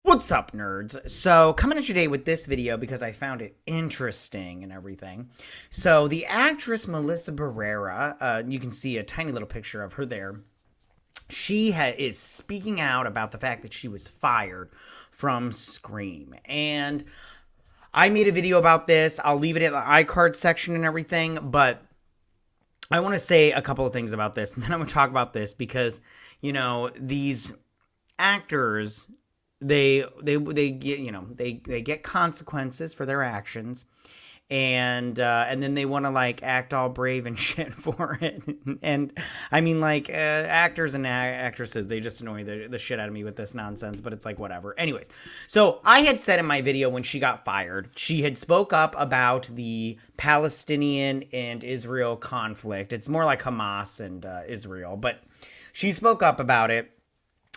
What's up, nerds? So, coming at you today with this video because I found it interesting and everything. So, the actress Melissa Barrera, you can see a tiny little picture of her there. She is speaking out about the fact that she was fired from Scream. And I made a video about this. I'll leave it in the iCard section and everything. But I want to say a couple of things about this. And then I'm going to talk about this because, you know, these actors, they get consequences for their actions, and then they want to like act all brave and shit for it. And I mean, like, actors and actresses, they just annoy the shit out of me with this nonsense, but it's like whatever. Anyways, so I had said in my video when she got fired, she had spoke up about the Palestinian and Israel conflict. It's more like Hamas and Israel, but she spoke up about it.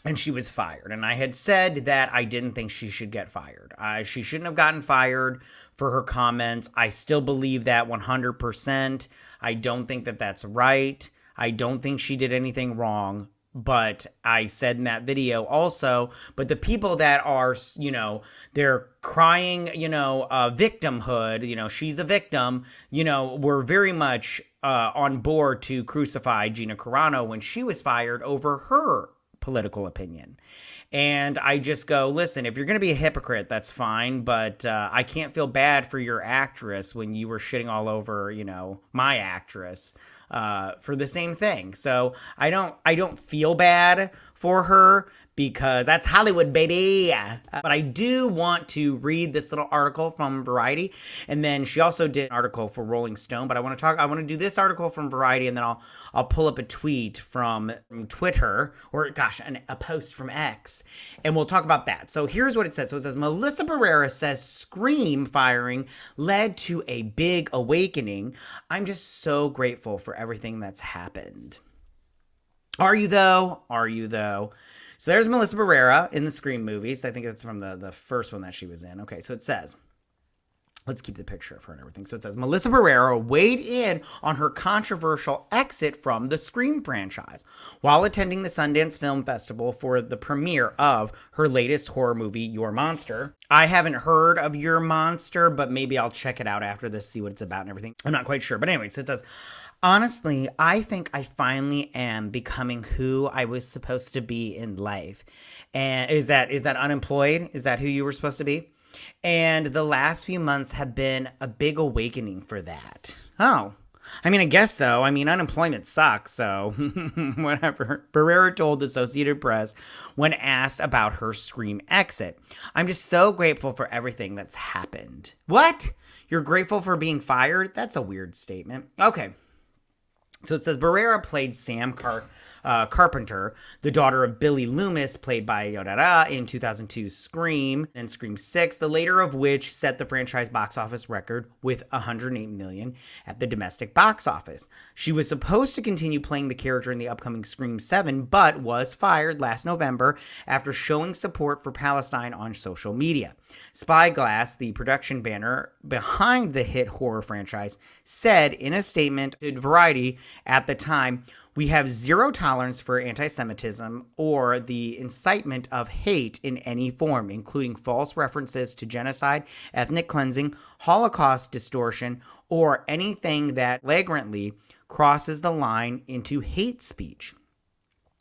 And she was fired. And I had said that I didn't think she should get fired. She shouldn't have gotten fired for her comments. I still believe that 100%. I don't think that that's right. I don't think she did anything wrong. But I said in that video also, but the people that are, you know, they're crying, you know, victimhood, you know, she's a victim, you know, were very much on board to crucify Gina Carano when she was fired over her political opinion. And I just go, listen, if you're going to be a hypocrite, that's fine, but I can't feel bad for your actress when you were shitting all over, you know, my actress for the same thing. So I don't feel bad for her because that's Hollywood, baby. But I do want to read this little article from Variety, and then she also did an article for Rolling Stone. But I want to do this article from Variety, and then I'll pull up a tweet from Twitter, or gosh, a post from X, and we'll talk about that. So here's what it says. So it says Melissa Barrera says Scream firing led to a big awakening. I'm just so grateful for everything that's happened. Are you though? Are you though? So there's Melissa Barrera in the Scream movies. I think it's from the first one that she was in. Okay, so it says, let's keep the picture of her and everything. So it says, Melissa Barrera weighed in on her controversial exit from the Scream franchise while attending the Sundance Film Festival for the premiere of her latest horror movie, Your Monster. I haven't heard of Your Monster, but maybe I'll check it out after this, see what it's about and everything. I'm not quite sure. But anyways, it says, honestly, I think I finally am becoming who I was supposed to be in life. And is that unemployed? Is that who you were supposed to be? And the last few months have been a big awakening for that. Oh, I mean, I guess so. I mean, unemployment sucks, so whatever. Barrera told the Associated Press when asked about her Scream exit. I'm just so grateful for everything that's happened. What? You're grateful for being fired? That's a weird statement. Okay. So it says Barrera played Sam Carpenter, the daughter of Billy Loomis, played by Yodara in 2002's Scream and Scream 6, the later of which set the franchise box office record with $108 million at the domestic box office. She was supposed to continue playing the character in the upcoming Scream 7, but was fired last November after showing support for Palestine on social media. Spyglass, the production banner behind the hit horror franchise, said in a statement to Variety at the time, "We have zero tolerance for anti-Semitism or the incitement of hate in any form, including false references to genocide, ethnic cleansing, Holocaust distortion, or anything that flagrantly crosses the line into hate speech."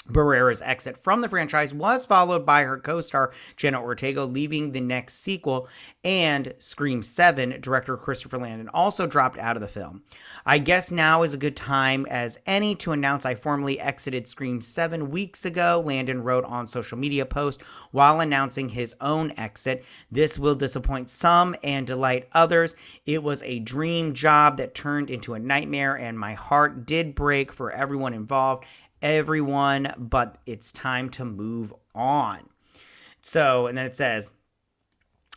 Barrera's exit from the franchise was followed by her co-star Jenna Ortega leaving the next sequel, and Scream 7 director Christopher Landon also dropped out of the film. I guess now is a good time as any to announce I formally exited Scream 7 weeks ago, Landon wrote on social media post while announcing his own exit. This will disappoint some and delight others. It was a dream job that turned into a nightmare, and my heart did break for everyone involved. But it's time to move on. So, and then it says,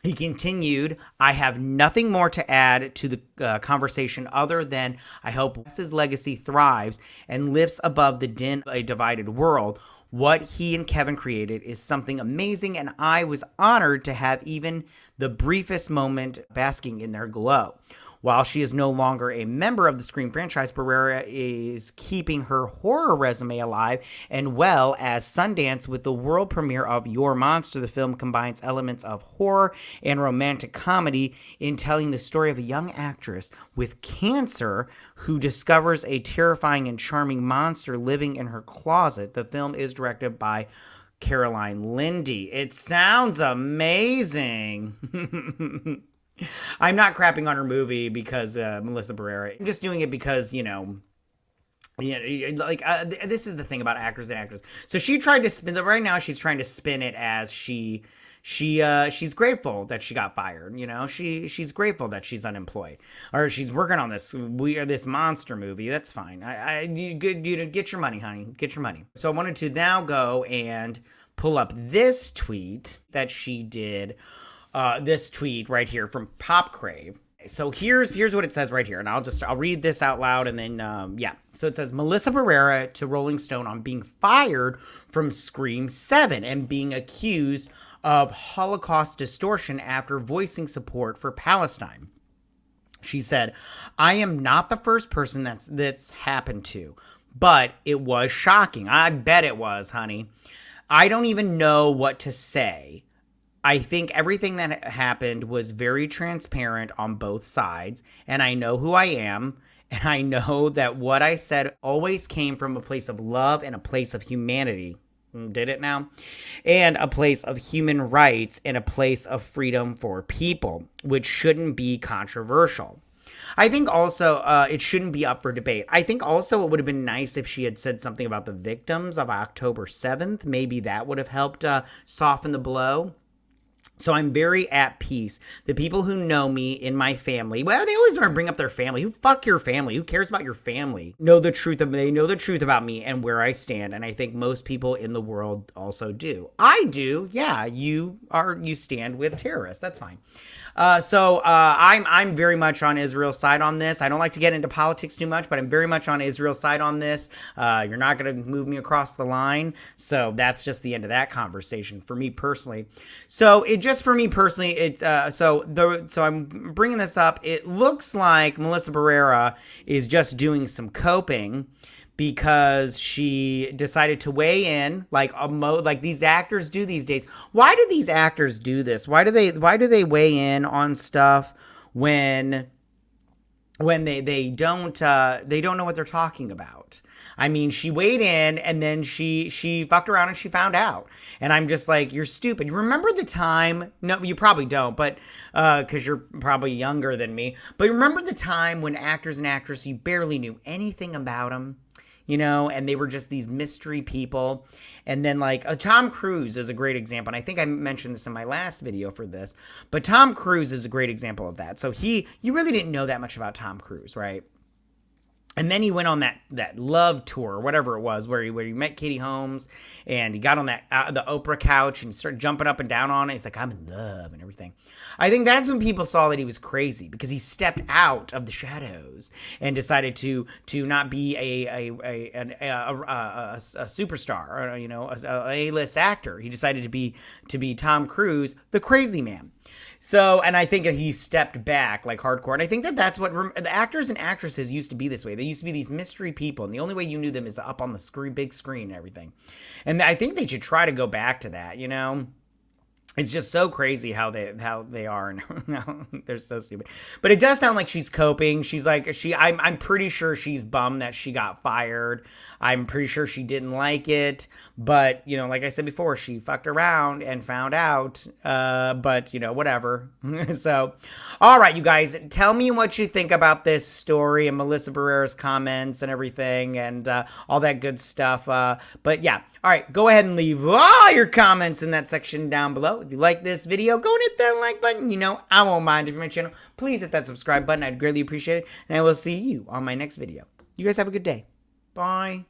he continued, I have nothing more to add to the conversation other than I hope his legacy thrives and lifts above the din of a divided world. What he and Kevin created is something amazing, and I was honored to have even the briefest moment basking in their glow. While she is no longer a member of the Scream franchise, Barrera is keeping her horror resume alive and well as Sundance with the world premiere of Your Monster. The film combines elements of horror and romantic comedy in telling the story of a young actress with cancer who discovers a terrifying and charming monster living in her closet. The film is directed by Caroline Lindy. It sounds amazing. I'm not crapping on her movie because Melissa Barrera. I'm just doing it because, this is the thing about actors and actresses. So she tried to spin it. Right now she's trying to spin it as she's grateful that she got fired. She's grateful that she's unemployed, or she's working on this monster movie. That's fine. You get your money, honey. Get your money. So I wanted to now go and pull up this tweet that she did. This tweet right here from Pop Crave. So here's what it says right here, and I'll read this out loud, and then So it says Melissa Barrera to Rolling Stone on being fired from Scream 7 and being accused of Holocaust distortion after voicing support for Palestine. She said, "I am not the first person that's happened to, but it was shocking. I bet it was, honey. I don't even know what to say. I think everything that happened was very transparent on both sides, and I know who I am, and I know that what I said always came from a place of love and a place of humanity." Did it now? "And a place of human rights and a place of freedom for people, which shouldn't be controversial. I think also it shouldn't be up for debate. I think also it would have been nice if she had said something about the victims of October 7th. Maybe that would have helped soften the blow. So I'm very at peace. The people who know me in my family," well, they always want to bring up their family. Who fuck your family? Who cares about your family? They know the truth about me and where I stand. And I think most people in the world also do. I do. Yeah, you stand with terrorists. That's fine. I'm very much on Israel's side on this. I don't like to get into politics too much, but I'm very much on Israel's side on this. You're not going to move me across the line. So that's just the end of that conversation for me personally. So I'm bringing this up. It looks like Melissa Barrera is just doing some coping because she decided to weigh in like these actors do these days. Why do these actors do this? Why do they weigh in on stuff when they don't know what they're talking about? I mean, she weighed in and then she fucked around and she found out. And I'm just like, you're stupid. You remember the time? No, you probably don't, but because you're probably younger than me. But remember the time when actors and actresses, you barely knew anything about them? And they were just these mystery people. And then Tom Cruise is a great example. And I think I mentioned this in my last video for this, but Tom Cruise is a great example of that. So you really didn't know that much about Tom Cruise, right? And then he went on that love tour, or whatever it was, where he met Katie Holmes, and he got on the Oprah couch and he started jumping up and down on it. He's like, "I'm in love," and everything. I think that's when people saw that he was crazy, because he stepped out of the shadows and decided to not be a superstar, or a A-list actor. He decided to be Tom Cruise, the crazy man. So, and I think that he stepped back like hardcore. And I think that's what the actors and actresses used to be this way. They used to be these mystery people. And the only way you knew them is up on the big screen and everything. And I think they should try to go back to that, It's just so crazy how they are, and they're so stupid. But it does sound like she's coping. She's like, I'm pretty sure she's bummed that she got fired. I'm pretty sure she didn't like it. But, like I said before, she fucked around and found out. But, whatever. So, all right, you guys, tell me what you think about this story and Melissa Barrera's comments and everything and all that good stuff. But yeah. All right, go ahead and leave all your comments in that section down below. If you like this video, go and hit that like button. I won't mind. If you're my channel, please hit that subscribe button. I'd greatly appreciate it. And I will see you on my next video. You guys have a good day. Bye.